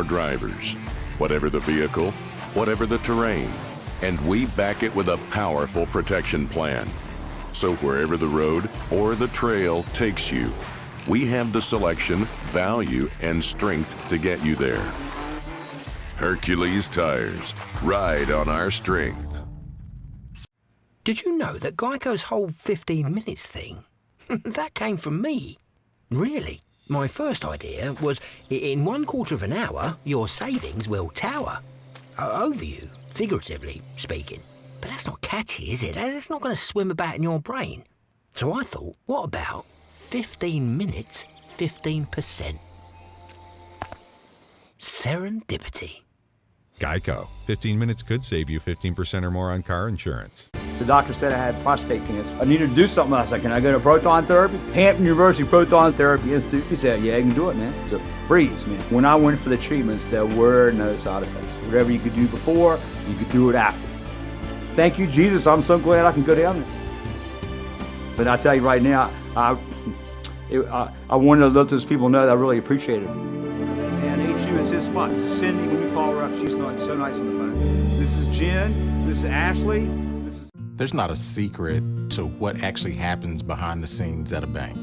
drivers, whatever the vehicle, whatever the terrain, and we back it with a powerful protection plan. So wherever the road or the trail takes you, we have the selection, value, and strength to get you there. Hercules Tires. Ride on our strength. Did you know that Geico's whole 15 minutes thing, that came from me? Really? My first idea was, in 1/4 of an hour, your savings will tower. Over you, figuratively speaking. But that's not catchy, is it? It's not going to swim about in your brain. So I thought, what about 15 minutes, 15%? Serendipity. Geico. 15 minutes could save you 15% or more on car insurance. The doctor said I had prostate cancer. I needed to do something. I said, can I go to proton therapy? Hampton University Proton Therapy Institute. He said, yeah, you can do it, man. It's a breeze, man. When I went for the treatments, there were no side effects. Whatever you could do before, you could do it after. Thank you, Jesus. I'm so glad I can go down there. But I tell you right now, I wanted to let those people know that I really appreciate it. And HU is his spot. This is Cindy. When you call her up, she's so nice on the phone. This is Jen. This is Ashley. There's not a secret to what actually happens behind the scenes at a bank.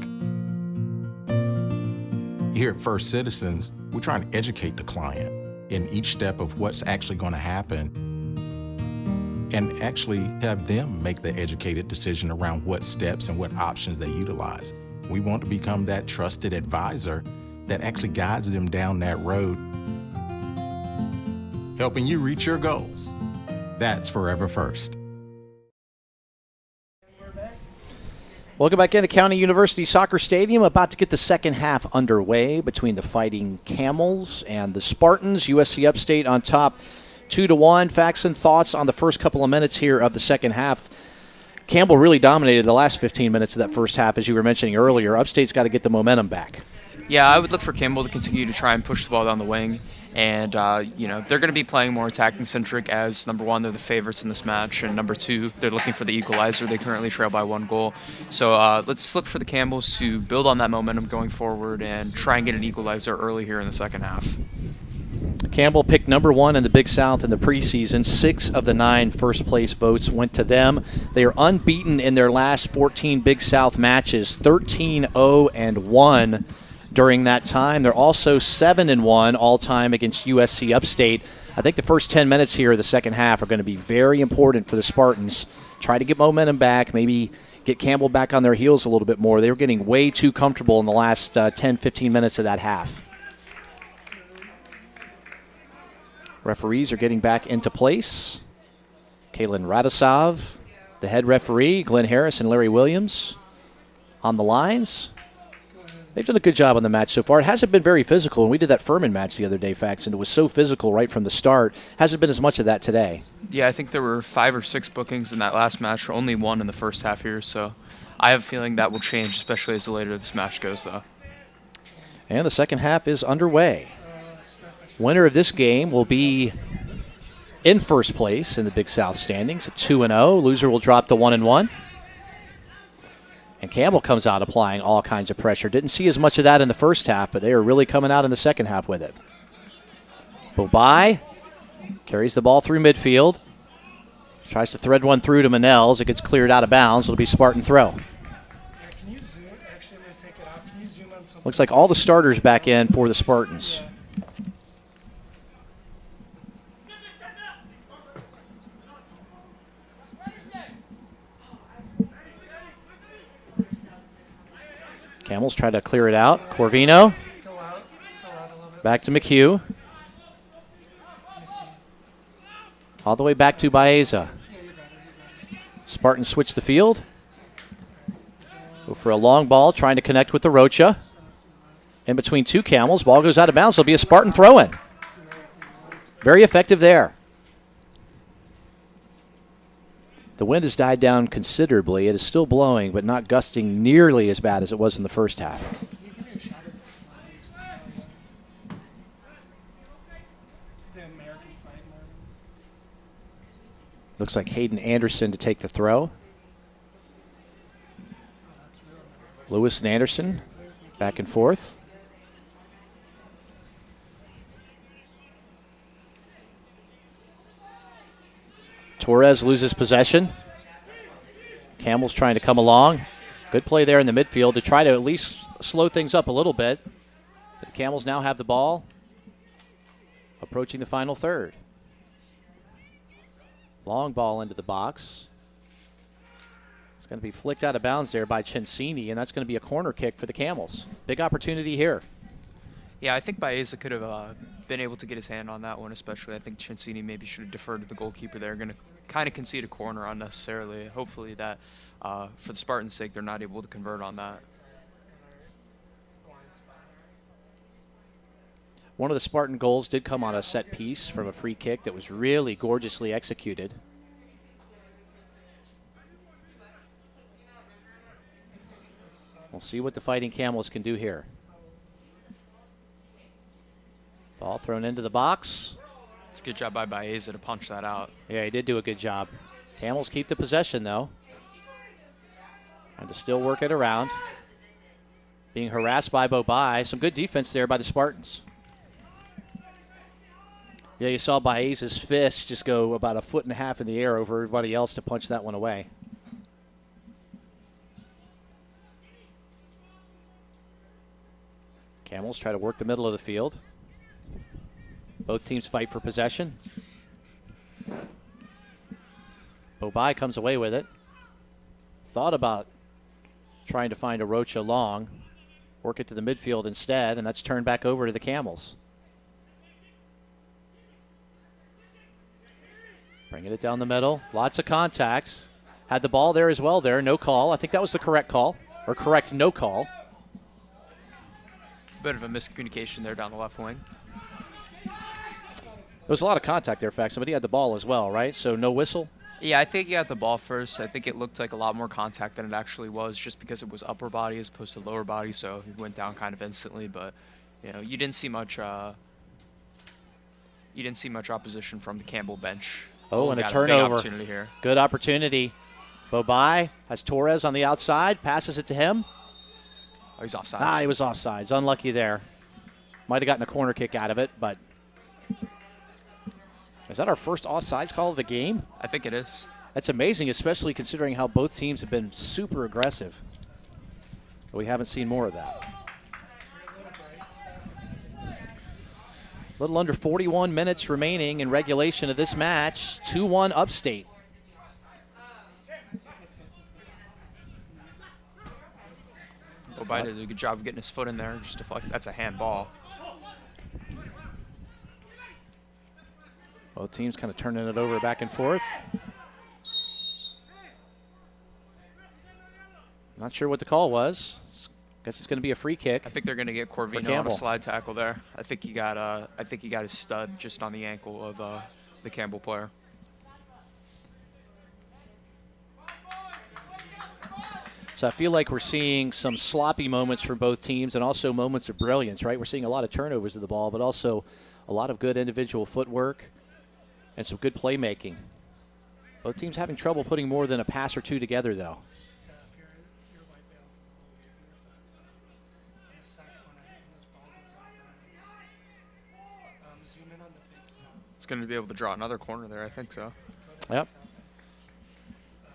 Here at First Citizens, we're trying to educate the client in each step of what's actually going to happen and actually have them make the educated decision around what steps and what options they utilize. We want to become that trusted advisor that actually guides them down that road, helping you reach your goals. That's Forever First. Welcome back into County University Soccer Stadium. About to get the second half underway between the Fighting Camels and the Spartans. USC Upstate on top 2-1. Facts and thoughts on the first couple of minutes here of the second half. Campbell really dominated the last 15 minutes of that first half, as you were mentioning earlier. Upstate's got to get the momentum back. Yeah, I would look for Campbell to continue to try and push the ball down the wing. And, they're going to be playing more attacking-centric as, number one, they're the favorites in this match, and number two, they're looking for the equalizer. They currently trail by 1 goal. So let's look for the Campbells to build on that momentum going forward and try and get an equalizer early here in the second half. Campbell picked number 1 in the Big South in the preseason. 6 of the 9 first-place votes went to them. They are unbeaten in their last 14 Big South matches, 13-0-1. During that time, they're also 7-1 all-time against USC Upstate. I think the first 10 minutes here of the second half are going to be very important for the Spartans. Try to get momentum back, maybe get Campbell back on their heels a little bit more. They were getting way too comfortable in the last 10, 15 minutes of that half. Referees are getting back into place. Kalen Radosov, the head referee, Glenn Harris and Larry Williams on the lines. They've done a good job on the match so far. It hasn't been very physical, and we did that Furman match the other day, Fax, and it was so physical right from the start. Hasn't been as much of that today. Yeah, I think there were 5 or 6 bookings in that last match, only 1 in the first half here, so I have a feeling that will change, especially as the later this match goes, though. And the second half is underway. Winner of this game will be in first place in the Big South standings at 2-0. Loser will drop to 1-1. And Campbell comes out applying all kinds of pressure. Didn't see as much of that in the first half, but they are really coming out in the second half with it. Bobai carries the ball through midfield. Tries to thread one through to Manels. It gets cleared out of bounds. It'll be Spartan throw. Looks like all the starters back in for the Spartans. Camels try to clear it out. Corvino. Back to McHugh. All the way back to Baeza. Spartans switch the field. Go for a long ball, trying to connect with the Rocha. In between 2 Camels. Ball goes out of bounds. It'll be a Spartan throw-in. Very effective there. The wind has died down considerably. It is still blowing, but not gusting nearly as bad as it was in the first half. Looks like Hayden Anderson to take the throw. Lewis and Anderson back and forth. Torres loses possession. Campbell's trying to come along. Good play there in the midfield to try to at least slow things up a little bit. But the Camels now have the ball, approaching the final third. Long ball into the box. It's going to be flicked out of bounds there by Cincini, and that's going to be a corner kick for the Camels. Big opportunity here. Yeah, I think Baeza could have been able to get his hand on that one, especially. I think Cincini maybe should have deferred to the goalkeeper there. Going to kind of concede a corner unnecessarily. Hopefully that, for the Spartans' sake, they're not able to convert on that. One of the Spartan goals did come on a set piece from a free kick that was really gorgeously executed. We'll see what the Fighting Camels can do here. Ball thrown into the box. It's a good job by Baeza to punch that out. Yeah, he did do a good job. Camels keep the possession, though. And to still work it around. Being harassed by Bobai. Some good defense there by the Spartans. Yeah, you saw Baeza's fist just go about 1.5 feet in the air over everybody else to punch that one away. Camels try to work the middle of the field. Both teams fight for possession. Bobai comes away with it. Thought about trying to find a Rocha long. Work it to the midfield instead, and that's turned back over to the Camels. Bringing it down the middle. Lots of contacts. Had the ball there as well there. No call. I think that was the correct call. Or correct no call. Bit of a miscommunication there down the left wing. There was a lot of contact there, in fact. Somebody had the ball as well, right? So no whistle? Yeah, I think he got the ball first. I think it looked like a lot more contact than it actually was, just because it was upper body as opposed to lower body, so he went down kind of instantly. But you didn't see much. You didn't see much opposition from the Campbell bench. Oh, and a Big turnover. opportunity here. Good opportunity. Bobai has Torres on the outside, passes it to him. Oh, he's offsides. He was offsides. Unlucky there. Might have gotten a corner kick out of it, but is that our first offsides call of the game? I think it is. That's amazing, especially considering how both teams have been super aggressive. But we haven't seen more of that. A little under 41 minutes remaining in regulation of this match. 2-1 Upstate. Bobai did a good job of getting his foot in there. Just deflect. That's a handball. Both teams kind of turning it over back and forth. Not sure what the call was. Guess it's going to be a free kick. I think they're going to get Corvino on a slide tackle there. I think he got his stud just on the ankle of the Campbell player. So I feel like we're seeing some sloppy moments from both teams and also moments of brilliance, right? We're seeing a lot of turnovers of the ball, but also a lot of good individual footwork and some good playmaking. Both teams having trouble putting more than a pass or two together, though. It's going to be able to draw another corner there, I think so. Yep.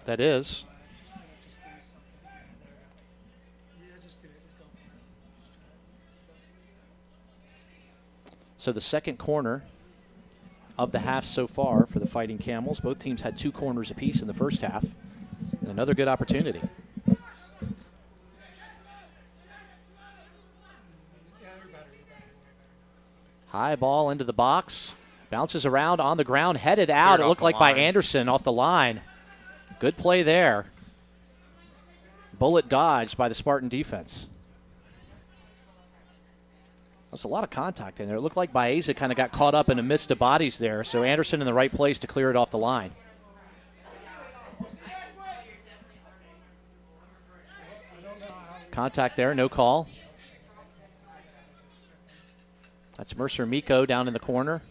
That is. So the second corner of the half so far for the Fighting Camels. Both teams had 2 corners apiece in the first half. And another good opportunity. High ball into the box. Bounces around on the ground, headed out. It looked like by Anderson off the line. Good play there. Bullet dodged by the Spartan defense. That's a lot of contact in there. It looked like Baeza kind of got caught up in the midst of bodies there, so Anderson in the right place to clear it off the line. Contact there, no call. That's Mercer Miko down in the corner.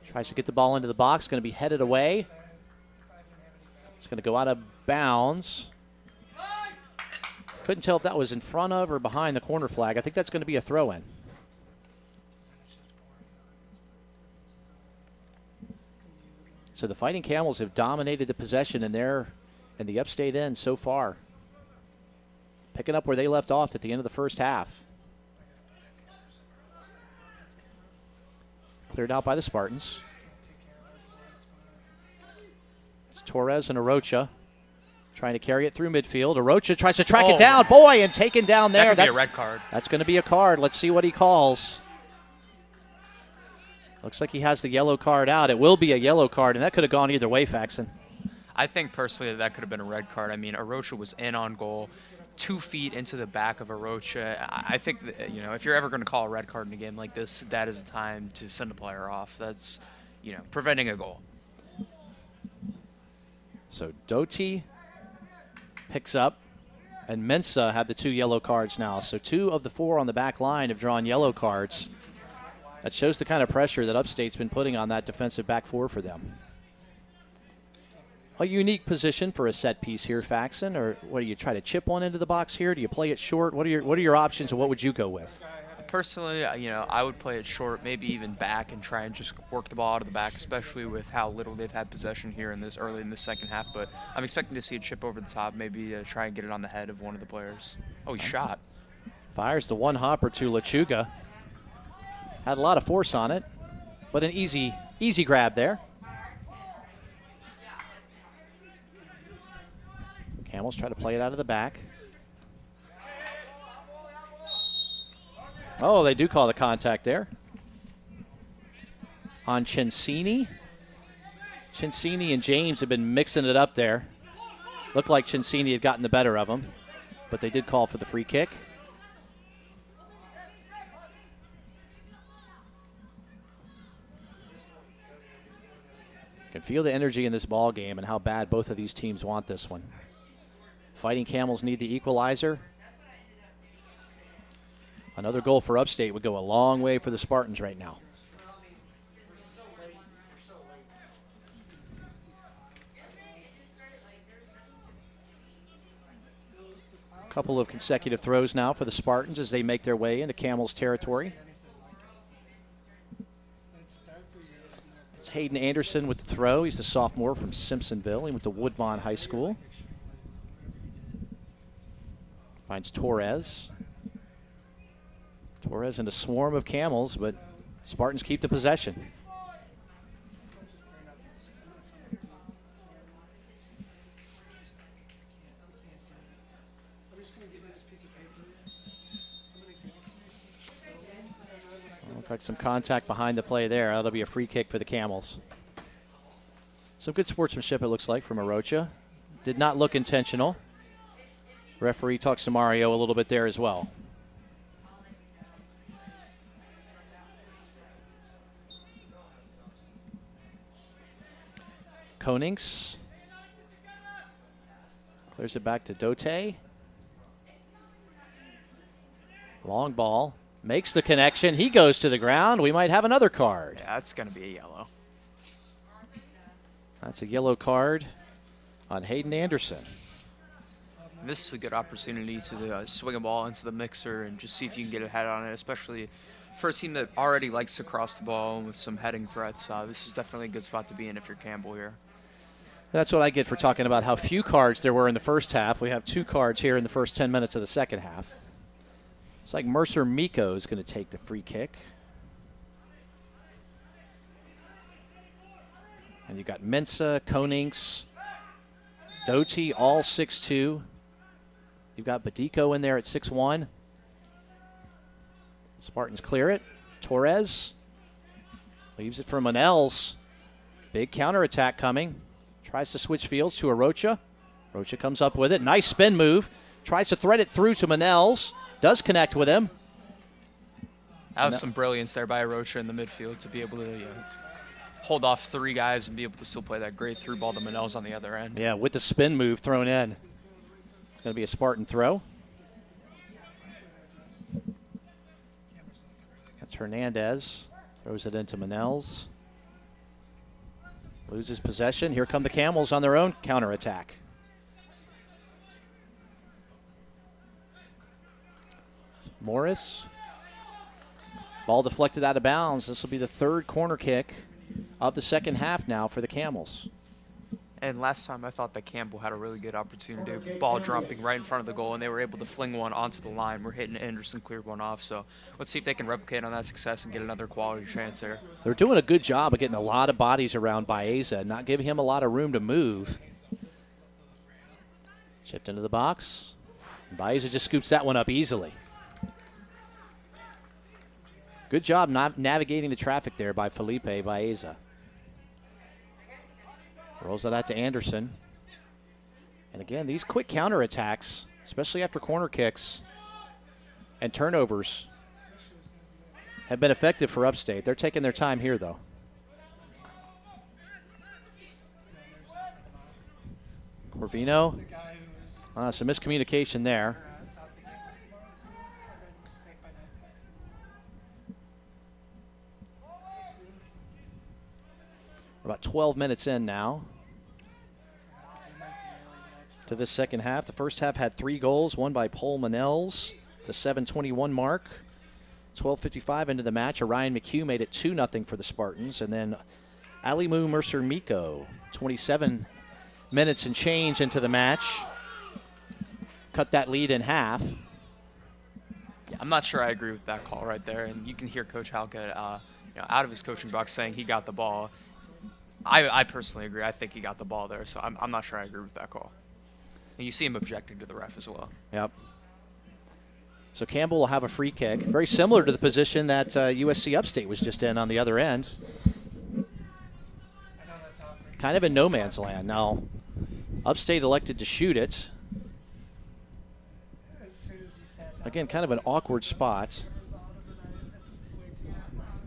Tries to get the ball into the box, going to be headed away. It's going to go out of bounds. Couldn't tell if that was in front of or behind the corner flag. I think that's going to be a throw-in. So the Fighting Camels have dominated the possession in the upstate end so far. Picking up where they left off at the end of the first half. Cleared out by the Spartans. It's Torres and Arocha trying to carry it through midfield. Arocha tries to track it down. Boy, and taken down there. That could be a red card. That's going to be a card. Let's see what he calls. Looks like he has the yellow card out. It will be a yellow card, and that could have gone either way, Faxon. I think personally that could have been a red card. I mean, Arocha was in on goal, 2 feet into the back of Arocha. I think that, if you're ever going to call a red card in a game like this, that is the time to send a player off. That's, preventing a goal. So Doty picks up, and Mensa have the 2 yellow cards now. So 2 of the 4 on the back line have drawn yellow cards. That shows the kind of pressure that Upstate's been putting on that defensive back 4 for them. A unique position for a set piece here, Faxon, or what do you try to chip one into the box here? Do you play it short? What are your options, and what would you go with? Personally, I would play it short, maybe even back, and try and just work the ball out of the back, especially with how little they've had possession here early in the second half. But I'm expecting to see a chip over the top, maybe try and get it on the head of one of the players. Oh, he shot. Fires the one hopper to Lechuga. Had a lot of force on it, but an easy grab there. Camels try to play it out of the back. Oh, they do call the contact there. On Cincini. Cincini and James have been mixing it up there. Looked like Cincini had gotten the better of him, but they did call for the free kick. Can feel the energy in this ball game and how bad both of these teams want this one. Fighting Camels need the equalizer. Another goal for Upstate would go a long way for the Spartans right now. A couple of consecutive throws now for the Spartans as they make their way into Camels territory. It's Hayden Anderson with the throw. He's the sophomore from Simpsonville. He went to Woodmont High School. Finds Torres. Torres in a swarm of Camels, but Spartans keep the possession. Looks like some contact behind the play there. That'll be a free kick for the Camels. Some good sportsmanship, it looks like, from Arocha. Did not look intentional. Referee talks to Mario a little bit there as well. Konings clears it back to Dote. Long ball. Makes the connection. He goes to the ground. We might have another card. Yeah, that's going to be a yellow. That's a yellow card on Hayden Anderson. This is a good opportunity to swing a ball into the mixer and just see if you can get a head on it, especially for a team that already likes to cross the ball with some heading threats. This is definitely a good spot to be in if you're Campbell here. That's what I get for talking about how few cards there were in the first half. We have 2 cards here in the first 10 minutes of the second half. It's like Mercer Miko is going to take the free kick. And you've got Mensa, Konings, Doty, all 6'2". You've got Badico in there at 6'1". Spartans clear it. Torres leaves it for Manels. Big counterattack coming. Tries to switch fields to Arocha. Arocha comes up with it. Nice spin move. Tries to thread it through to Manels. Does connect with him. That was some brilliance there by Arocha in the midfield to be able to hold off 3 guys and be able to still play that great through ball to Manels on the other end. Yeah, with the spin move thrown in. It's going to be a Spartan throw. That's Hernandez. Throws it into Manels. Loses possession. Here come the Camels on their own counterattack. Morris. Ball deflected out of bounds. This will be the 3rd corner kick of the second half now for the Camels. And last time I thought that Campbell had a really good opportunity, ball dropping right in front of the goal, and they were able to fling one onto the line. We're hitting Anderson, cleared one off. So let's see if they can replicate on that success and get another quality chance there. They're doing a good job of getting a lot of bodies around Baeza, not giving him a lot of room to move. Chipped into the box. Baeza just scoops that one up easily. Good job navigating the traffic there by Felipe Baeza. Rolls it out to Anderson. And again, these quick counterattacks, especially after corner kicks and turnovers, have been effective for Upstate. They're taking their time here, though. Corvino. Some miscommunication there. We're about 12 minutes in now to this second half. The first half had 3 goals, one by Paul Manels, the 7:21 mark. 12:55 into the match. Orion McHugh made it 2-0 for the Spartans. And then Alimu Mercer Miko, 27 minutes and change into the match, cut that lead in half. Yeah, I'm not sure I agree with that call right there. And you can hear Coach Halkett out of his coaching box saying he got the ball. I personally agree. I think he got the ball there, so I'm not sure I agree with that call. And you see him objecting to the ref as well. Yep. So Campbell will have a free kick, very similar to the position that USC Upstate was just in on the other end. Kind of in no man's land. Now, Upstate elected to shoot it. Again, kind of an awkward spot.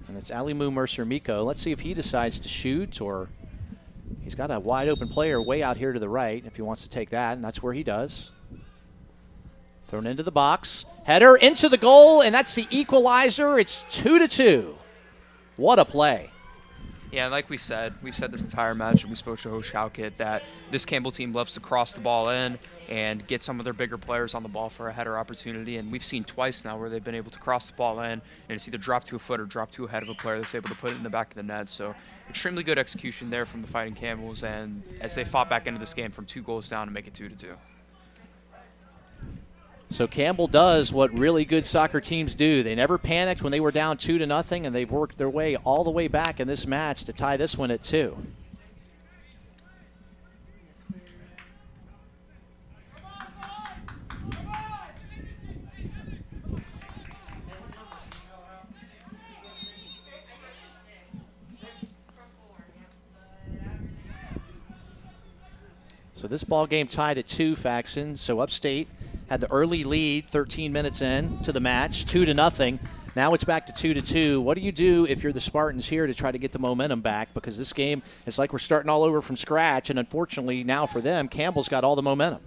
And it's Alimu Mercer Miko. Let's see if he decides to shoot, or he's got a wide open player way out here to the right if he wants to take that, and that's where he does. Thrown into the box. Header into the goal, and that's the equalizer. It's 2-2. What a play. Yeah, like we said this entire match, and we spoke to Coach Halkett, that this Campbell team loves to cross the ball in and get some of their bigger players on the ball for a header opportunity. And we've seen twice now where they've been able to cross the ball in, and it's either drop to a foot or drop to a head of a player that's able to put it in the back of the net. So extremely good execution there from the Fighting Campbells, and as they fought back into this game from 2 goals down to make it 2-2. So Campbell does what really good soccer teams do. They never panicked when they were down 2-0, and they've worked their way all the way back in this match to tie this one at 2. So this ball game tied at 2, Faxon. So Upstate had the early lead 13 minutes in to the match, 2-0. Now it's back to 2-2. What do you do if you're the Spartans here to try to get the momentum back? Because this game, it's like we're starting all over from scratch, and unfortunately now for them, Campbell's got all the momentum.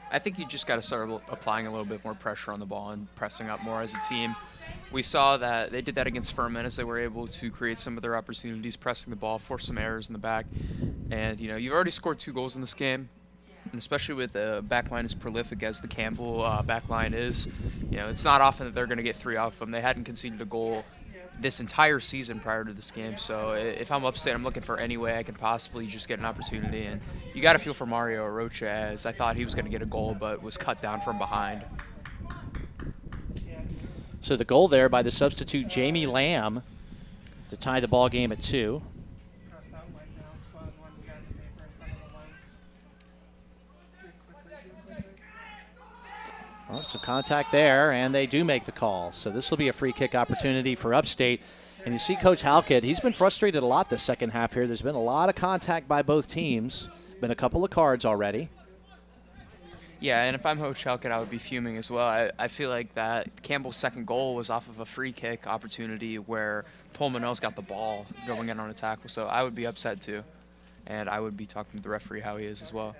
I think you just got to start applying a little bit more pressure on the ball and pressing up more as a team. We saw that they did that against Furman as they were able to create some of their opportunities, pressing the ball, force some errors in the back. And, you've already scored 2 goals in this game. And especially with the backline as prolific as the Campbell backline is, it's not often that they're going to get 3 off them. They hadn't conceded a goal this entire season prior to this game. So if I'm Upstate, I'm looking for any way I can possibly just get an opportunity. And you got to feel for Mario Arocha, as I thought he was going to get a goal but was cut down from behind. So the goal there by the substitute Jamie Lamb to tie the ball game at 2. Well, some contact there, and they do make the call. So this will be a free kick opportunity for Upstate. And you see Coach Halkett, he's been frustrated a lot this second half here. There's been a lot of contact by both teams. Been a couple of cards already. Yeah, and if I'm Coach Halkett, I would be fuming as well. I feel like that Campbell's second goal was off of a free kick opportunity where Paul Manel's got the ball going in on a tackle. So I would be upset too. And I would be talking to the referee how he is as well.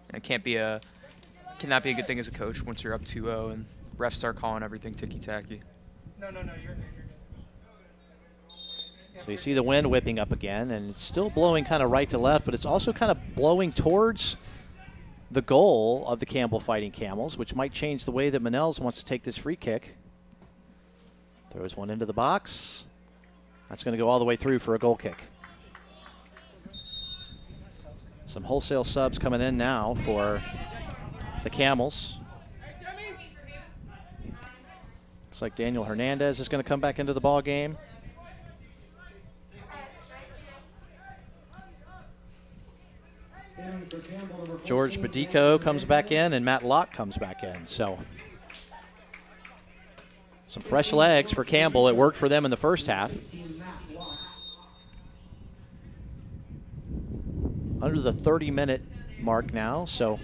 And it cannot be a good thing as a coach once you're up 2-0 and refs start calling everything ticky-tacky. No, you're good. So you see the wind whipping up again, and it's still blowing kind of right to left, but it's also kind of blowing towards the goal of the Campbell Fighting Camels, which might change the way that Manels wants to take this free kick. Throws one into the box. That's going to go all the way through for a goal kick. Some wholesale subs coming in now for the Camels. Looks like Daniel Hernandez is going to come back into the ball game. George Bedico comes back in, and Matt Locke comes back in. So some fresh legs for Campbell. It worked for them in the first half. Under the 30-minute mark now, so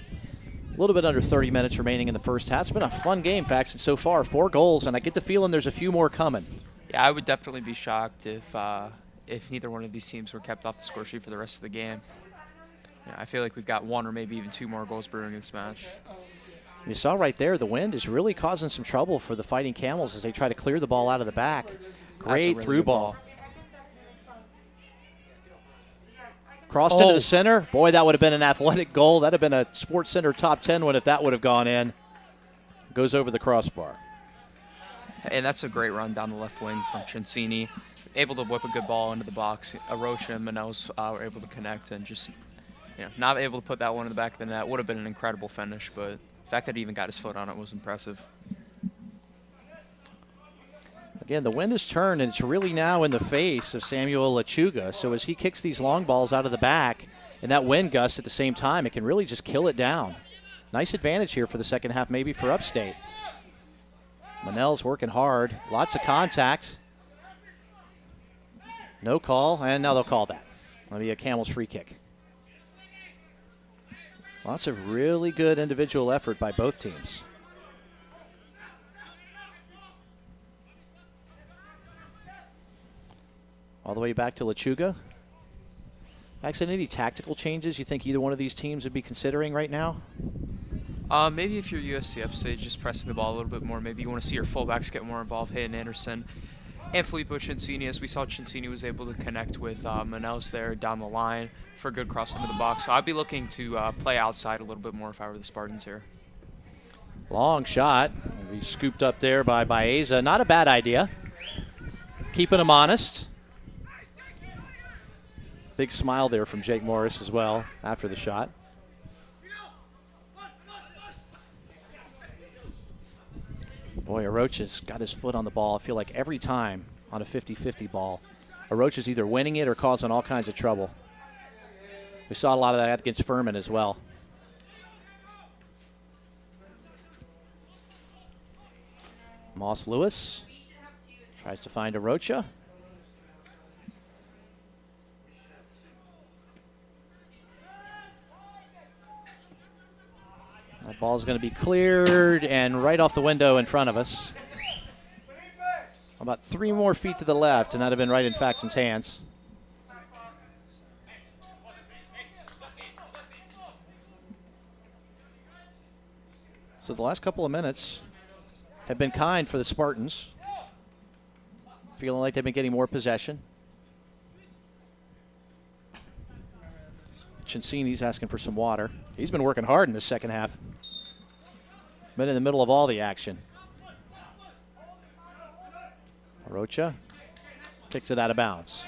a little bit under 30 minutes remaining in the first half. It's been a fun game, Faxon, so far. 4 goals, and I get the feeling there's a few more coming. Yeah, I would definitely be shocked if neither one of these teams were kept off the score sheet for the rest of the game. Yeah, I feel like we've got 1 or maybe even 2 more goals brewing in this match. You saw right there, the wind is really causing some trouble for the Fighting Camels as they try to clear the ball out of the back. Great really through good ball. Crossed into the center. Boy, that would have been an athletic goal. That would have been a Sports Center top 10 one if that would have gone in. Goes over the crossbar. And that's a great run down the left wing from Ciancini. Able to whip a good ball into the box. Arocha and Manels were able to connect and just, not able to put that one in the back of the net. Would have been an incredible finish, but the fact that he even got his foot on it was impressive. Again, the wind has turned, and it's really now in the face of Samuel Lechuga. So as he kicks these long balls out of the back, and that wind gust at the same time, it can really just kill it down. Nice advantage here for the second half, maybe for Upstate. Manel's working hard. Lots of contact. No call, and now they'll call that. That'll be a Camels free kick. Lots of really good individual effort by both teams. All the way back to Lechuga. Actually, any tactical changes you think either one of these teams would be considering right now? Maybe if you're USC Upstate, just pressing the ball a little bit more. Maybe you want to see your fullbacks get more involved, Hayden Anderson and Filippo Ciancini. As we saw, Ciancini was able to connect with Manels there down the line for a good cross into the box. So I'd be looking to play outside a little bit more if I were the Spartans here. Long shot. He's scooped up there by Baeza. Not a bad idea. Keeping him honest. Big smile there from Jake Morris as well after the shot. Boy, Arocha's got his foot on the ball. I feel like every time on a 50-50 ball, Arocha's either winning it or causing all kinds of trouble. We saw a lot of that against Furman as well. Moss Lewis tries to find Arocha. That ball's going to be cleared and right off the window in front of us. About 3 more feet to the left, and that would have been right in Faxon's hands. So the last couple of minutes have been kind for the Spartans. Feeling like they've been getting more possession. Ciancini's asking for some water. He's been working hard in the second half. Been in the middle of all the action. Arocha kicks it out of bounds.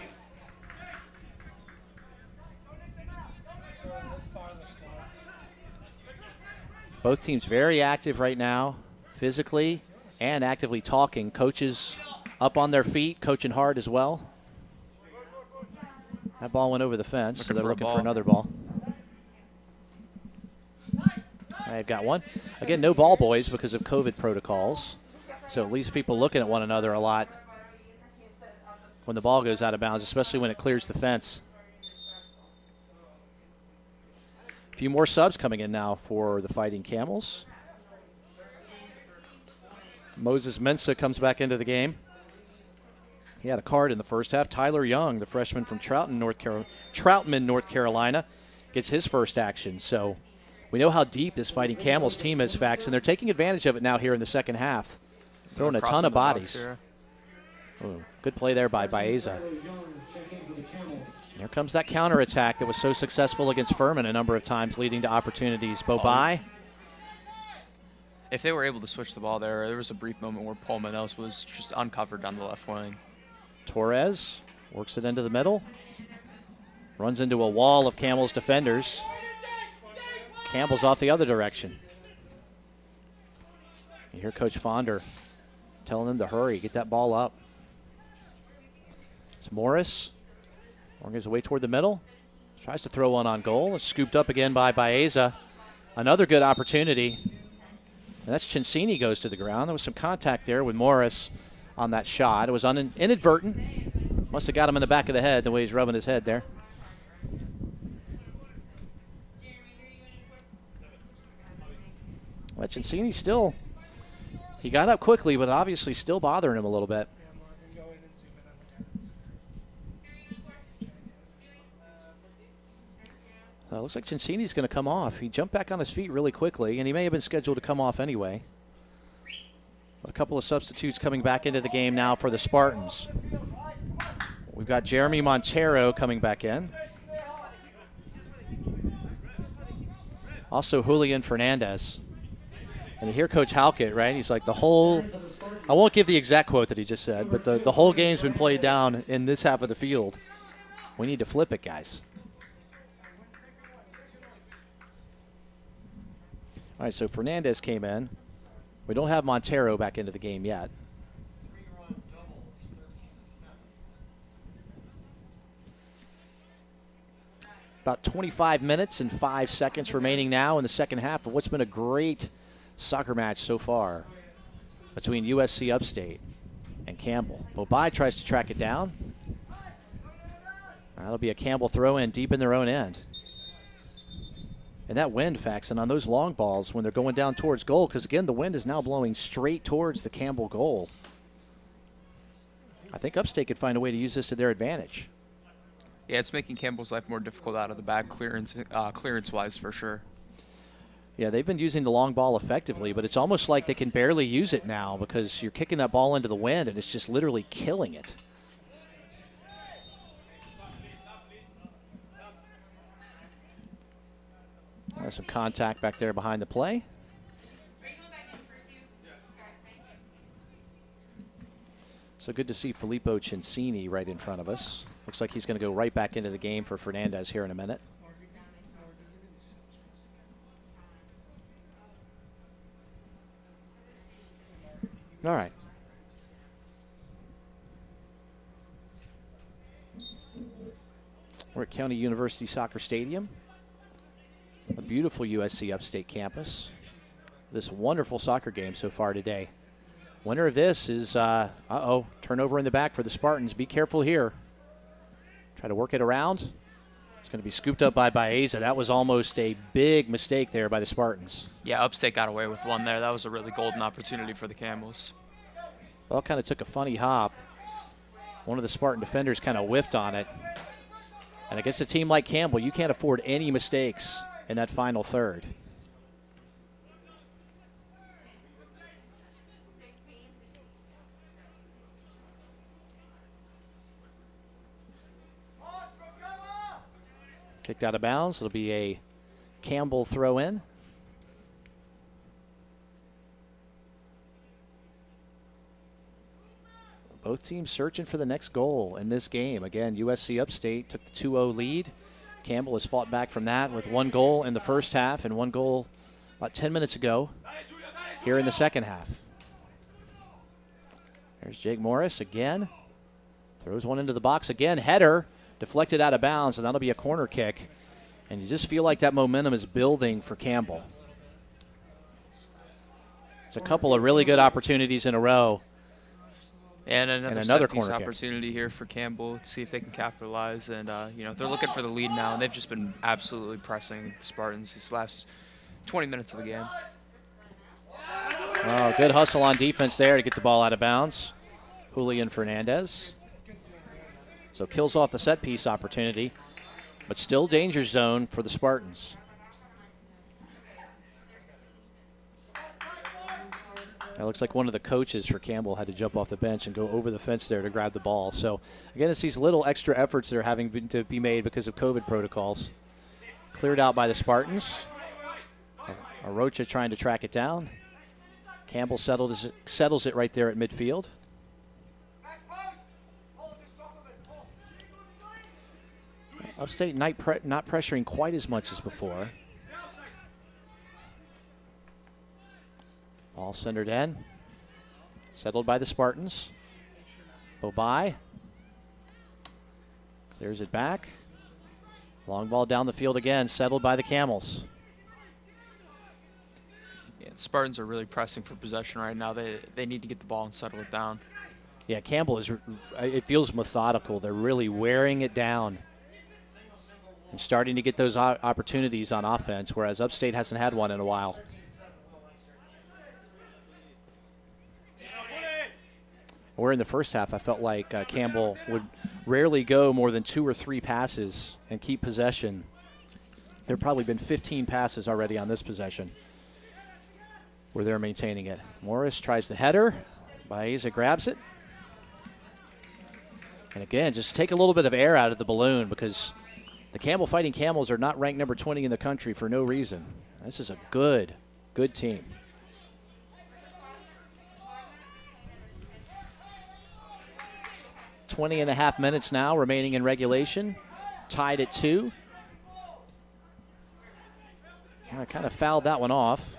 Both teams very active right now, physically and actively talking. Coaches up on their feet, coaching hard as well. That ball went over the fence, so they're looking for another ball. They've got one. Again, no ball boys because of COVID protocols. So at least people looking at one another a lot when the ball goes out of bounds, especially when it clears the fence. A few more subs coming in now for the Fighting Camels. Moses Mensah comes back into the game. He had a card in the first half. Tyler Young, the freshman from Troutman, North Carolina, gets his first action. So we know how deep this Fighting Camels team is, Fax, and they're taking advantage of it now here in the second half. Throwing a ton of bodies. Ooh, good play there by Baeza. Here comes that counterattack that was so successful against Furman a number of times, leading to opportunities. Bobai. If they were able to switch the ball there was a brief moment where Paul Manels was just uncovered on the left wing. Torres Works it into the middle. Runs into a wall of Campbell's defenders. Campbell's off the other direction. You hear Coach Fonder telling them to hurry, get that ball up. It's Morris. Working his way toward the middle. Tries to throw one on goal. It's scooped up again by Baeza. Another good opportunity. And that's Cincini goes to the ground. There was some contact there with Morris on that shot. It was inadvertent. Must have got him in the back of the head the way he's rubbing his head there. But Cincini still, he got up quickly, but obviously still bothering him a little bit. Looks like Cincini's going to come off. He jumped back on his feet really quickly, and he may have been scheduled to come off anyway. But a couple of substitutes coming back into the game now for the Spartans. We've got Jeremy Montero coming back in. Also Julian Fernandez. And you hear Coach Halkett, right? He's like, I won't give the exact quote that he just said, but the whole game's been played down in this half of the field. We need to flip it, guys. All right, so Fernandez came in. We don't have Montero back into the game yet. About 25 minutes and 5 seconds remaining now in the second half of what's been a great soccer match so far between USC Upstate and Campbell. Bobai tries to track it down. That'll be a Campbell throw in deep in their own end. And that wind, Faxon, on those long balls when they're going down towards goal, because again, the wind is now blowing straight towards the Campbell goal. I think Upstate could find a way to use this to their advantage. Yeah, it's making Campbell's life more difficult out of the back clearance-wise for sure. Yeah, they've been using the long ball effectively, but it's almost like they can barely use it now because you're kicking that ball into the wind and it's just literally killing it. There's some contact back there behind the play. So good to see Filippo Cincini right in front of us. Looks like he's going to go right back into the game for Fernandez here in a minute. All right. We're at County University Soccer Stadium. A beautiful USC Upstate campus. This wonderful soccer game so far today. Winner of this is, turnover in the back for the Spartans. Be careful here. Try to work it around. It's going to be scooped up by Baeza. That was almost a big mistake there by the Spartans. Yeah, Upstate got away with one there. That was a really golden opportunity for the Camels. Well, kind of took a funny hop. One of the Spartan defenders kind of whiffed on it. And against a team like Campbell, you can't afford any mistakes in that final third. Kicked out of bounds. It'll be a Campbell throw in. Both teams searching for the next goal in this game. Again, USC Upstate took the 2-0 lead. Campbell has fought back from that with one goal in the first half and one goal about 10 minutes ago here in the second half. There's Jake Morris again. Throws one into the box again. Header deflected out of bounds, and that'll be a corner kick. And you just feel like that momentum is building for Campbell. It's a couple of really good opportunities in a row. And another corner opportunity here for Campbell to see if they can capitalize. And, they're looking for the lead now, and they've just been absolutely pressing the Spartans these last 20 minutes of the game. Oh, good hustle on defense there to get the ball out of bounds. Julian Fernandez. So kills off the set piece opportunity, but still danger zone for the Spartans. It looks like one of the coaches for Campbell had to jump off the bench and go over the fence there to grab the ball. So, again, it's these little extra efforts that are having to be made because of COVID protocols. Cleared out by the Spartans. Arocha trying to track it down. Campbell settles it right there at midfield. Upstate not pressuring quite as much as before. Ball centered in. Settled by the Spartans. Bobai clears it back. Long ball down the field again, settled by the Camels. Yeah, the Spartans are really pressing for possession right now. They need to get the ball and settle it down. Yeah, Campbell it feels methodical. They're really wearing it down and starting to get those opportunities on offense, whereas Upstate hasn't had one in a while. Where in the first half, I felt like Campbell would rarely go more than 2 or 3 passes and keep possession. There have probably been 15 passes already on this possession where they're maintaining it. Morris tries the header. Baeza grabs it. And again, just take a little bit of air out of the balloon, because the Campbell Fighting Camels are not ranked number 20 in the country for no reason. This is a good team. .20.5 minutes now remaining in regulation. Tied at 2. I kind of fouled that one off.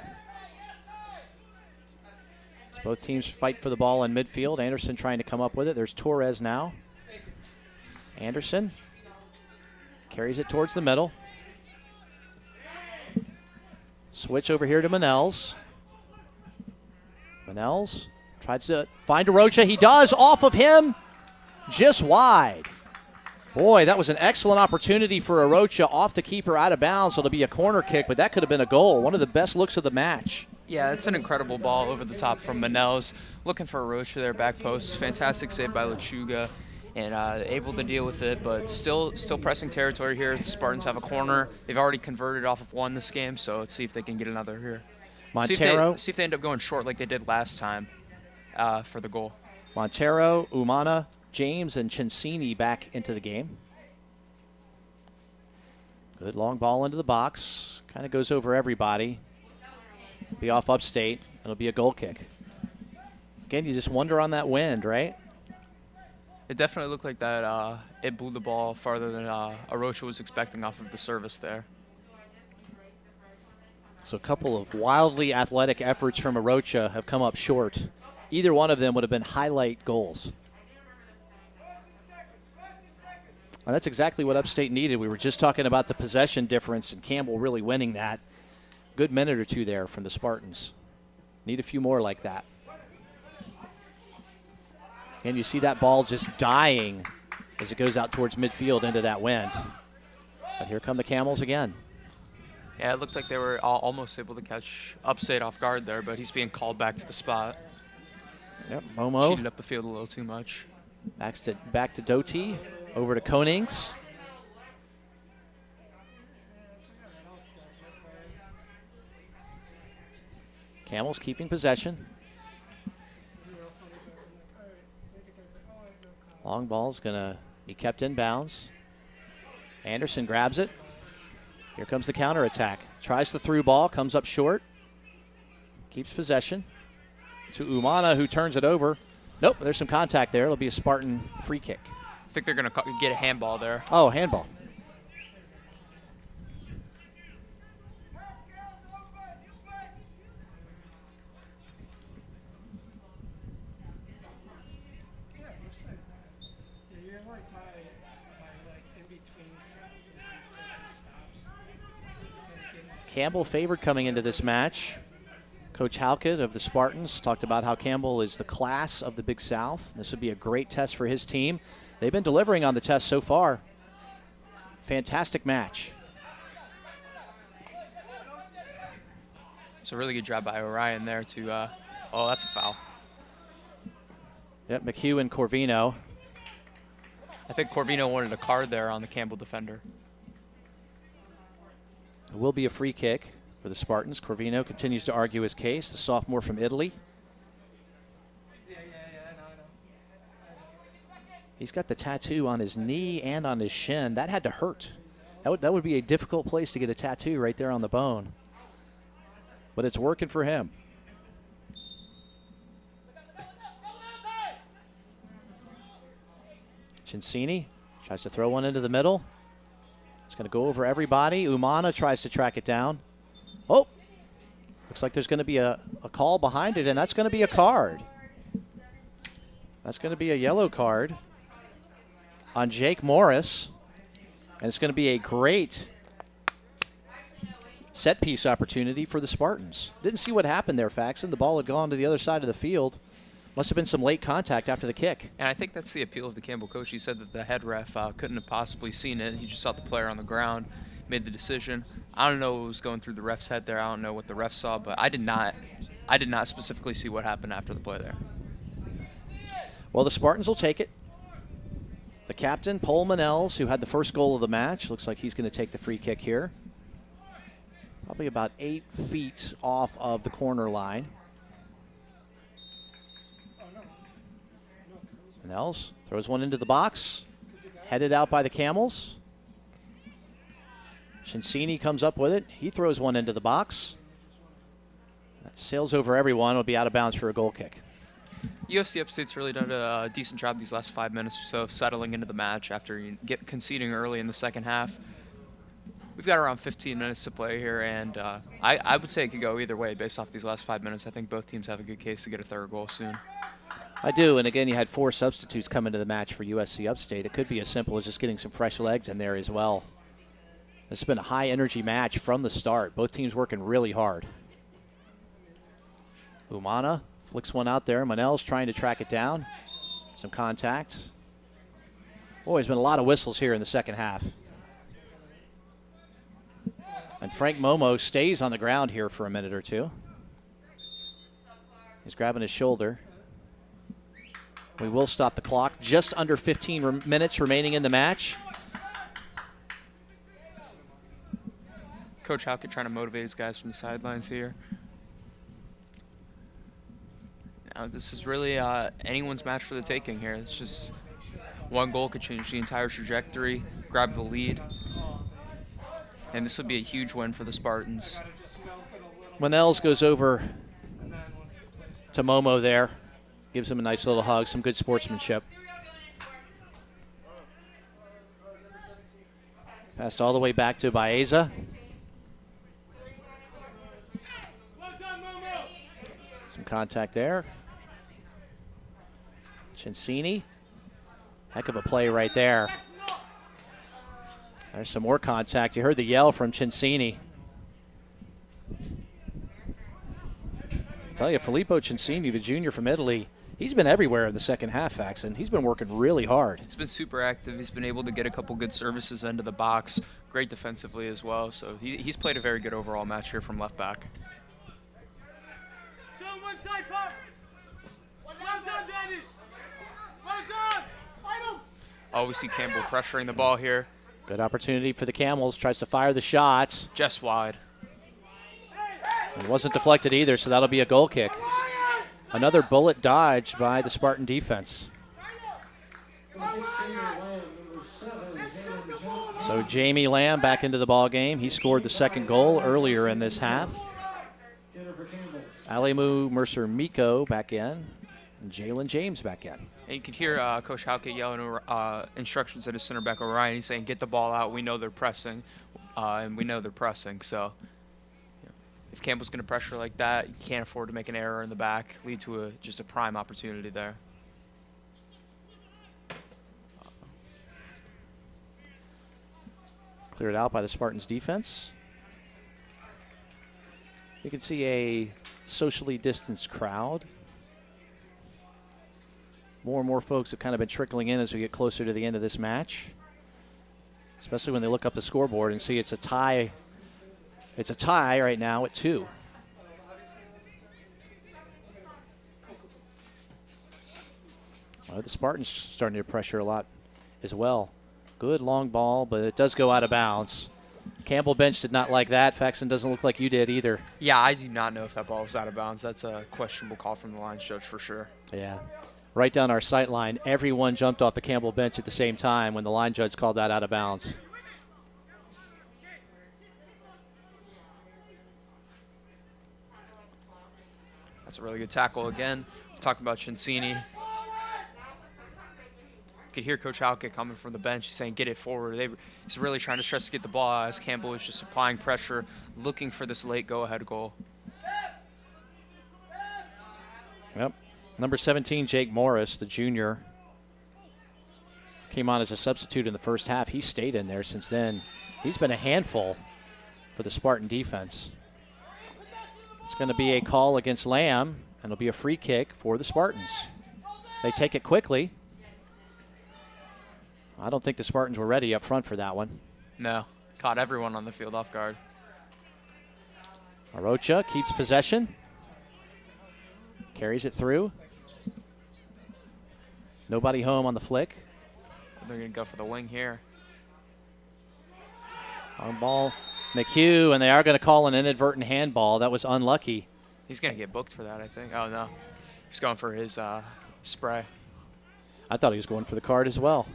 As both teams fight for the ball in midfield. Anderson trying to come up with it. There's Torres now. Anderson carries it towards the middle. Switch over here to Manels. Manels tries to find Arocha. He does, off of him. Just wide. Boy, that was an excellent opportunity for Arocha, off the keeper, out of bounds. So it'll be a corner kick, but that could have been a goal. One of the best looks of the match. Yeah, it's an incredible ball over the top from Manels. Looking for Arocha there, back post. Fantastic save by Lechuga, and able to deal with it, but still pressing territory here as the Spartans have a corner. They've already converted off of one this game, so let's see if they can get another here. Montero. See if they end up going short like they did last time for the goal. Montero, Umana, James, and Cincini back into the game. Good long ball into the box. Kind of goes over everybody. Be off Upstate. It'll be a goal kick. Again, you just wonder on that wind, right? It definitely looked like that. It blew the ball farther than Arocha was expecting off of the service there. So a couple of wildly athletic efforts from Arocha have come up short. Either one of them would have been highlight goals. And that's exactly what Upstate needed. We were just talking about the possession difference and Campbell really winning that. Good minute or two there from the Spartans. Need a few more like that. And you see that ball just dying as it goes out towards midfield into that wind. But here come the Camels again. Yeah, it looked like they were almost able to catch Upstate off guard there, but he's being called back to the spot. Yep, Momo. Cheated up the field a little too much. Back to Doty. Over to Konings. Camels keeping possession. Long ball's going to be kept in bounds. Anderson grabs it. Here comes the counterattack. Tries the through ball, comes up short. Keeps possession. To Umana, who turns it over. Nope, there's some contact there. It'll be a Spartan free kick. I think they're going to get a handball there. Oh, handball. Campbell favored coming into this match. Coach Halkett of the Spartans talked about how Campbell is the class of the Big South. This would be a great test for his team. They've been delivering on the test so far. Fantastic match. It's a really good job by Orion there to, oh, that's a foul. Yep, McHugh and Corvino. I think Corvino wanted a card there on the Campbell defender. It will be a free kick for the Spartans. Corvino continues to argue his case, the sophomore from Italy. He's got the tattoo on his knee and on his shin. That had to hurt. That would be a difficult place to get a tattoo right there on the bone. But it's working for him. Cincini tries to throw one into the middle. It's going to go over everybody. Umana tries to track it down. Oh, looks like there's going to be a call behind it, and that's going to be a card. That's going to be a yellow card on Jake Morris, and it's going to be a great set piece opportunity for the Spartans. Didn't see what happened there, Faxon. The ball had gone to the other side of the field. Must have been some late contact after the kick. And I think that's the appeal of the Campbell coach. He said that the head ref couldn't have possibly seen it. He just saw the player on the ground, made the decision. I don't know what was going through the ref's head there. I don't know what the ref saw, but I did not specifically see what happened after the play there. Well, the Spartans will take it. The captain, Paul Manels, who had the first goal of the match, looks like he's going to take the free kick here. Probably about 8 feet off of the corner line. Manels throws one into the box, headed out by the Camels. Cincini comes up with it. He throws one into the box. That sails over everyone. It'll be out of bounds for a goal kick. USC Upstate's really done a decent job these last 5 minutes or so of settling into the match after conceding early in the second half. We've got around 15 minutes to play here, and I would say it could go either way based off these last 5 minutes. I think both teams have a good case to get a third goal soon. I do, and again, you had 4 substitutes come into the match for USC Upstate. It could be as simple as just getting some fresh legs in there as well. This has been a high-energy match from the start. Both teams working really hard. Umana flicks one out there. Manel's trying to track it down. Some contact. Boy, there's been a lot of whistles here in the second half. And Frank Momo stays on the ground here for a minute or two. He's grabbing his shoulder. We will stop the clock. Just under 15 minutes remaining in the match. Coach Halkett trying to motivate his guys from the sidelines here. Now, this is really anyone's match for the taking here. It's just one goal could change the entire trajectory, grab the lead. And this would be a huge win for the Spartans. Manels goes over to Momo there. Gives him a nice little hug, some good sportsmanship. Passed all the way back to Baeza. Some contact there. Cincini. Heck of a play right there. There's some more contact. You heard the yell from Cincini. I tell you, Filippo Cincini, the junior from Italy, he's been everywhere in the second half, Faxon. He's been working really hard. He's been super active. He's been able to get a couple good services into the box. Great defensively as well. So he's played a very good overall match here from left back. Show him one side, Pop. Well done, Dennis. Well done. Fight him. Oh, we see Campbell pressuring the ball here. Good opportunity for the Camels. Tries to fire the shot. Just wide. It wasn't deflected either, so that'll be a goal kick. Another bullet dodge by the Spartan defense. So Jamie Lamb back into the ball game. He scored the second goal earlier in this half. Alemu Mercer-Miko back in. And Jalen James back in. And you can hear Coach Halkett yelling instructions at his center back Orion. He's saying, get the ball out. We know they're pressing. And we know they're pressing. So if Campbell's going to pressure like that, you can't afford to make an error in the back, lead to just a prime opportunity there. Cleared out by the Spartans defense. You can see a socially distanced crowd. More and more folks have kind of been trickling in as we get closer to the end of this match, especially when they look up the scoreboard and see it's a tie. It's a tie right now at 2. The Spartans starting to pressure a lot as well. Good long ball, but it does go out of bounds. Campbell bench did not like that. Faxon doesn't look like you did either. Yeah, I do not know if that ball was out of bounds. That's a questionable call from the line judge for sure. Yeah. Right down our sight line, everyone jumped off the Campbell bench at the same time when the line judge called that out of bounds. That's a really good tackle again. We're talking about Cincini. could hear Coach Halkett coming from the bench saying, get it forward. He's really trying to stress to get the ball out as Campbell is just applying pressure, looking for this late go-ahead goal. Yep. Number 17, Jake Morris, the junior, came on as a substitute in the first half. He stayed in there since then. He's been a handful for the Spartan defense. It's going to be a call against Lamb, and it'll be a free kick for the Spartans. They take it quickly. I don't think the Spartans were ready up front for that one. No, caught everyone on the field off guard. Arocha keeps possession. Carries it through. Nobody home on the flick. They're going to go for the wing here. On ball, McHugh, and they are going to call an inadvertent handball. That was unlucky. He's going to get booked for that, I think. Oh, no. He's going for his spray. I thought he was going for the card as well.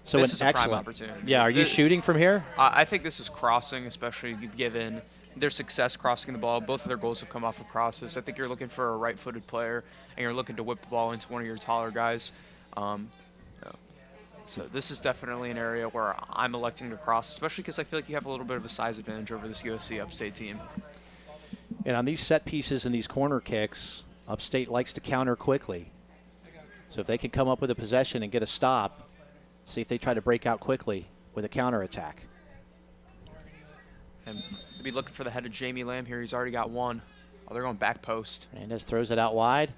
So this an is a excellent prime opportunity. Yeah, are you shooting from here? I think this is crossing, especially given their success crossing the ball. Both of their goals have come off of crosses. I think you're looking for a right-footed player, and you're looking to whip the ball into one of your taller guys. So this is definitely an area where I'm electing to cross, especially because I feel like you have a little bit of a size advantage over this USC Upstate team. And on these set pieces and these corner kicks, Upstate likes to counter quickly. So if they can come up with a possession and get a stop, see if they try to break out quickly with a counterattack. And they'll be looking for the head of Jamie Lamb here. He's already got one. Oh, they're going back post. Hernandez throws it out wide.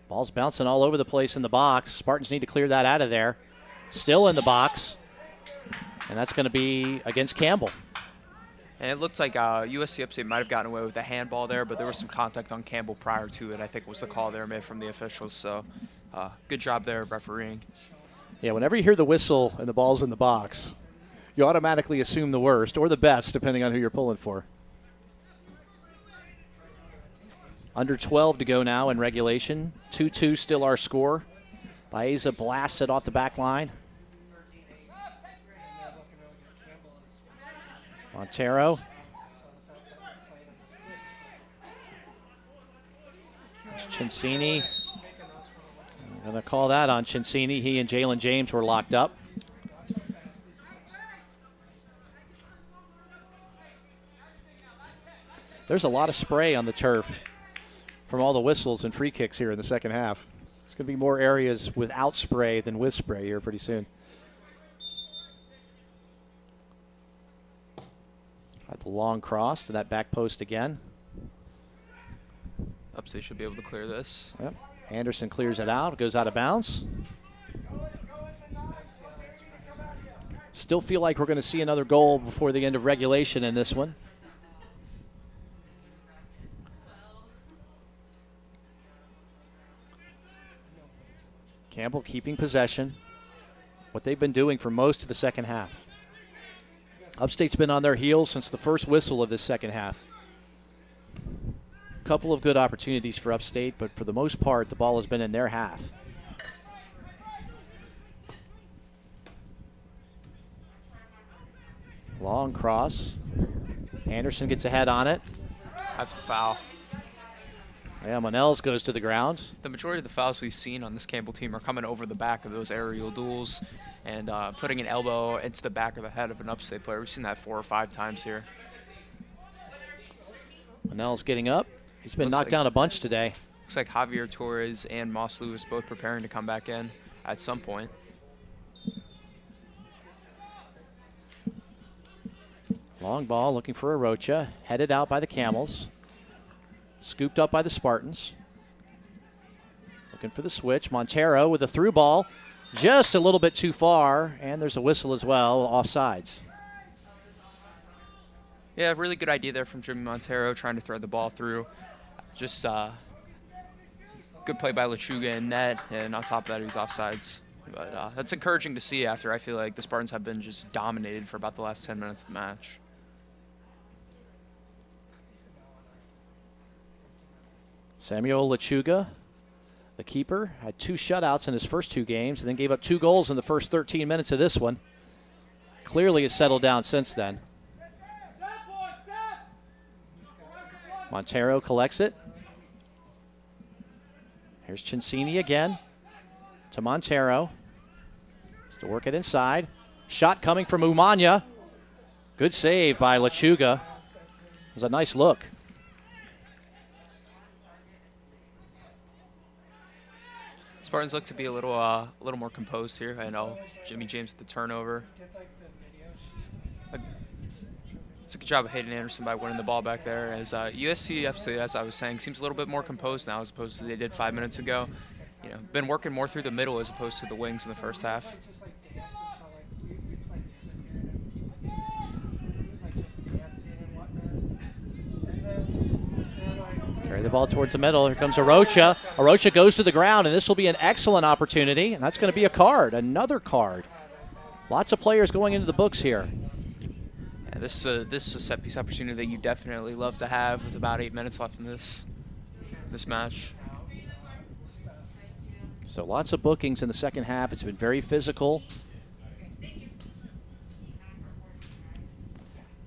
Ball's bouncing all over the place in the box. Spartans need to clear that out of there. Still in the box. And that's going to be against Campbell. And it looks like USC Upstate might have gotten away with a handball there, but there was some contact on Campbell prior to it, I think was the call there made from the officials. So good job there of refereeing. Yeah, whenever you hear the whistle and the ball's in the box, you automatically assume the worst or the best, depending on who you're pulling for. Under 12 to go now in regulation. 2-2 still our score. Baeza blasts it off the back line. Montero. Cincini. I'm going to call that on Cincini. He and Jalen James were locked up. There's a lot of spray on the turf from all the whistles and free kicks here in the second half. There's going to be more areas without spray than with spray here pretty soon. Got the long cross to that back post again. Upstate should be able to clear this. Yep. Anderson clears it out. It goes out of bounds. Still feel like we're going to see another goal before the end of regulation in this one. Campbell keeping possession. What they've been doing for most of the second half. Upstate's been on their heels since the first whistle of this second half. Couple of good opportunities for Upstate, but for the most part, the ball has been in their half. Long cross. Anderson gets ahead on it. That's a foul. Yeah, Monells goes to the ground. The majority of the fouls we've seen on this Campbell team are coming over the back of those aerial duels and putting an elbow into the back of the head of an Upstate player. We've seen that 4 or 5 times here. Monells getting up. He's been knocked down a bunch today. Looks like Javier Torres and Moss Lewis both preparing to come back in at some point. Long ball looking for Arocha. Headed out by the Camels. Scooped up by the Spartans. Looking for the switch. Montero with a through ball. Just a little bit too far. And there's a whistle as well, offsides. Yeah, really good idea there from Jimmy Montero trying to thread the ball through. Just good play by Lechuga in net, and on top of that, he was offsides. But that's encouraging to see after I feel like the Spartans have been just dominated for about the last 10 minutes of the match. Samuel Lechuga, the keeper, had 2 shutouts in his first 2 games and then gave up 2 goals in the first 13 minutes of this one. Clearly has settled down since then. Montero collects it. Here's Cincini again to Montero. To work it inside. Shot coming from Umanya. Good save by Lechuga. It was a nice look. Spartans look to be a little more composed here. I know Jimmy James with the turnover. It's a good job of Hayden Anderson by winning the ball back there. As USC FC, as I was saying, seems a little bit more composed now as opposed to they did 5 minutes ago. You know, been working more through the middle as opposed to the wings in the first half. Carry the ball towards the middle. Here comes Arocha. Arocha goes to the ground, and this will be an excellent opportunity, and that's going to be a card, another card. Lots of players going into the books here. Yeah, this is a set-piece opportunity that you definitely love to have with about 8 minutes left in this match. So lots of bookings in the second half. It's been very physical.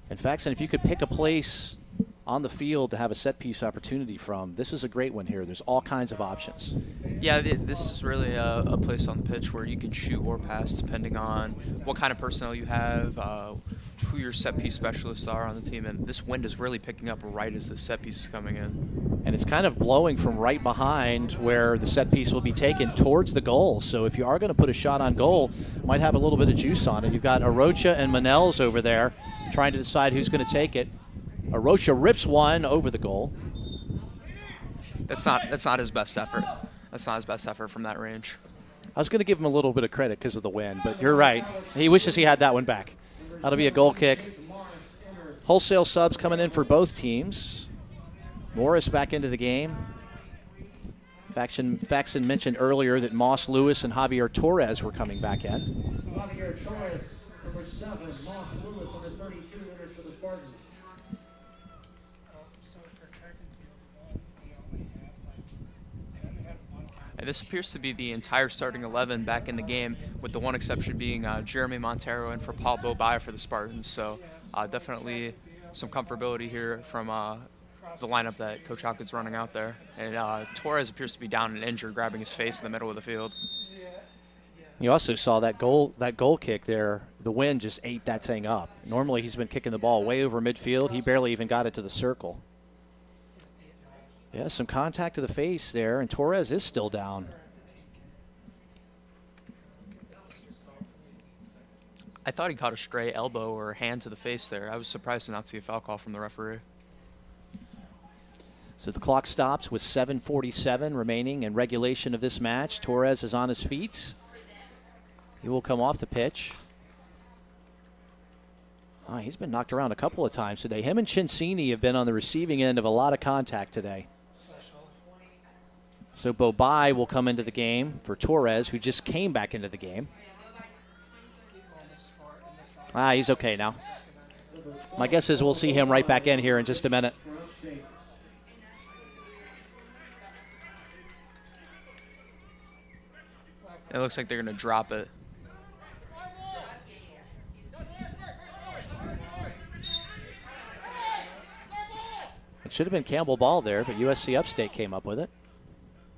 In fact, and if you could pick a place on the field to have a set-piece opportunity from, this is a great one here. There's all kinds of options. Yeah, this is really a place on the pitch where you can shoot or pass depending on what kind of personnel you have, who your set-piece specialists are on the team, and this wind is really picking up right as the set-piece is coming in. And it's kind of blowing from right behind where the set-piece will be taken towards the goal. So if you are going to put a shot on goal, might have a little bit of juice on it. You've got Arocha and Manels over there trying to decide who's going to take it. Arocha rips one over the goal. That's not his best effort. That's not his best effort from that range. I was going to give him a little bit of credit because of the win, but you're right. He wishes he had that one back. That'll be a goal kick. Wholesale subs coming in for both teams. Morris back into the game. Faxon mentioned earlier that Moss Lewis and Javier Torres were coming back in. Javier Torres, number 7, Moss Lewis, number 32, enters for the Spartans. And this appears to be the entire starting 11 back in the game, with the one exception being Jeremy Montero and for Paul Bobai for the Spartans. So definitely some comfortability here from the lineup that Coach Hawkins running out there. And Torres appears to be down and injured, grabbing his face in the middle of the field. You also saw that goal kick there. The wind just ate that thing up. Normally he's been kicking the ball way over midfield. He barely even got it to the circle. Yeah, some contact to the face there, and Torres is still down. I thought he caught a stray elbow or hand to the face there. I was surprised to not see a foul call from the referee. So the clock stops with 7:47 remaining in regulation of this match. Torres is on his feet. He will come off the pitch. He's been knocked around a couple of times today. Him and Cincini have been on the receiving end of a lot of contact today. So Bobai will come into the game for Torres, who just came back into the game. He's okay now. My guess is we'll see him right back in here in just a minute. It looks like they're going to drop it. It should have been Campbell ball there, but USC Upstate came up with it.